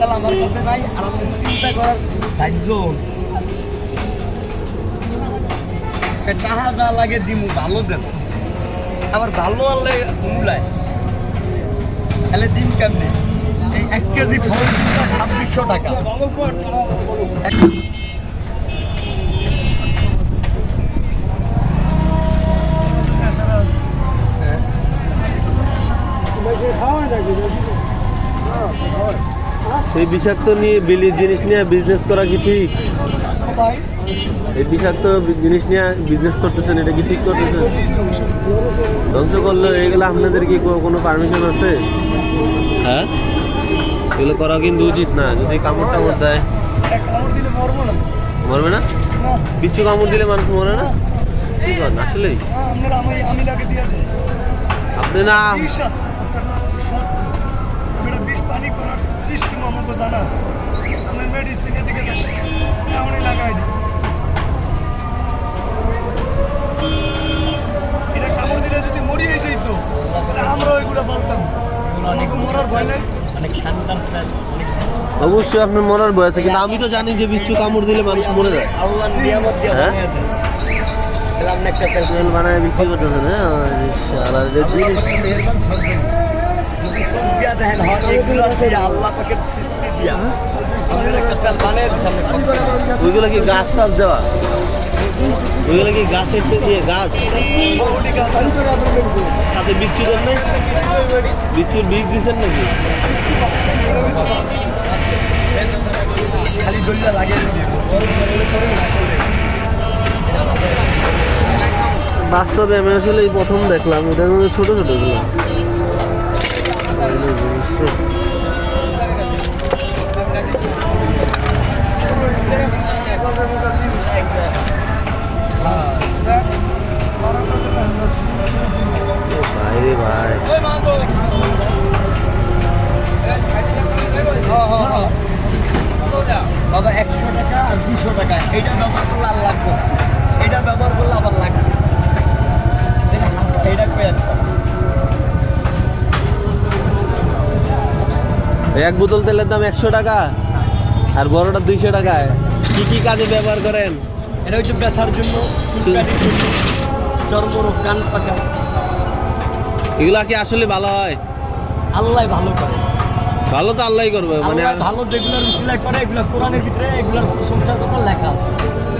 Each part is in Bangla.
তেল আমার কাছে নাই, আর আমার চিন্তা করার দায়িত্ব টাকা যা লাগে দিমু ভালো দেন, আবার ভালো আনলে মূলায় তাহলে দিন কেমনি? এই 1 কেজি ফল 2600 টাকা। এই বিষাক্ত নিয়ে বিলির জিনিস নিয়ে বিজনেস করা কি ঠিক? এই বিষাক্ত জিনিস নিয়ে বিজনেস করতেছেন, এটা কি ঠিক করতেছেন? ধ্বংস করলে এগুলো আপনাদের কি কোনো পারমিশন আছে? হ্যাঁ, এগুলো করা কিন্তু উচিত না। যদি কামড় টামড় দেয়, মরবে না? বিচ্ছু কামড় দিলে মানুষ মরে না? কি করেন আসলেই? আপনি না বিষ পানি করার সিস্টেম আমাকে জানা আছে। আপনার মেডিসিনের দিকে এমনই লাগাই দিই, এটা কামড় দিলে যদি মরিয়ে যেত তাহলে আমরা ওইগুলো বলতাম না, মরার ভয় নাই। অবশ্যই আপনার মরার ভয় আছে, কিন্তু আমি তো জানি যে বিচ্ছু কামড় দিলে মানুষ মরে যায়। আল্লাহ নিয়ামত দিয়ে হ্যাঁ? বানিয়ে দেন। তাহলে আপনি একটা তেল বানায় বিক্রি করতেছেন। হ্যাঁ, মেহেরবান থাকবেন। যদি চোখ দিয়া দেখেন হয় এগুলো দিয়ে আল্লাহ পাকের সৃষ্টি দিয়া আপনার একটা তেল বানিয়ে দিচ্ছে, আপনি খাবেন। ওইগুলো কি গাছ টাছ দেওয়া? ওইগুলো কি গাছের গাছ সাথে বিচ্ছু দেন নাই? বিচ্ছুর বীজ দিচ্ছেন নাকি? খালি দলিয়া লাগিয়ে দিয়ে বাস্তবে আমি আসলে এই প্রথম দেখলাম, এটার মধ্যে ছোট ছোট গুলো। ভাই রে ভাই, বাবা 100 টাকা আর 200 টাকা এইটা ব্যবহার করলে আর লাগবে, এইটা ব্যবহার করলে আবার লাগবে। এইটা পেয়ে এক বোতল তেলের দাম 100 টাকা আর বড়টা 200 টাকায়। কি কি কাজে ব্যবহার করেন? এটা হচ্ছে ব্যথার জন্য, চুলকানির জন্য, চর্মরোগ, কান পাকা। এগুলা কি আসলে ভালো হয়? আল্লাহ ভালো করে, ভালো তো আল্লাহই করবে। মানে আল্লাহ ভালো যেগুলো রুসিলা করে এগুলো কোরআনের ভিতরে এগুলোর প্রশংসার কথা লেখা আছে।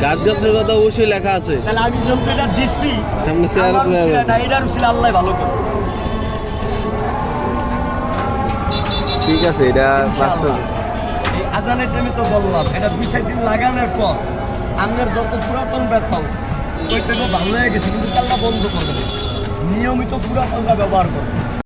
গাছ গাছের কথা অবশ্যই লেখা আছে। তাহলে আমি যেহেতু এটা দিচ্ছি, সামনে চেয়ারে আমার দেওয়া রুসিলা যাবে। না, এটা রুসিলা আল্লাহ ভালো করে। ঠিক আছে, এটা বাস্তব। এই আজানের টাইমে তো বললাম এটা 2-4 দিন লাগানোর পর আপনার যত পুরাতন ব্যথা ওই থেকে ভালো হয়ে গেছে, কিন্তু আল্লাহ বন্ধ করবে না। নিয়মিত পুরাতনটা ব্যবহার করবে।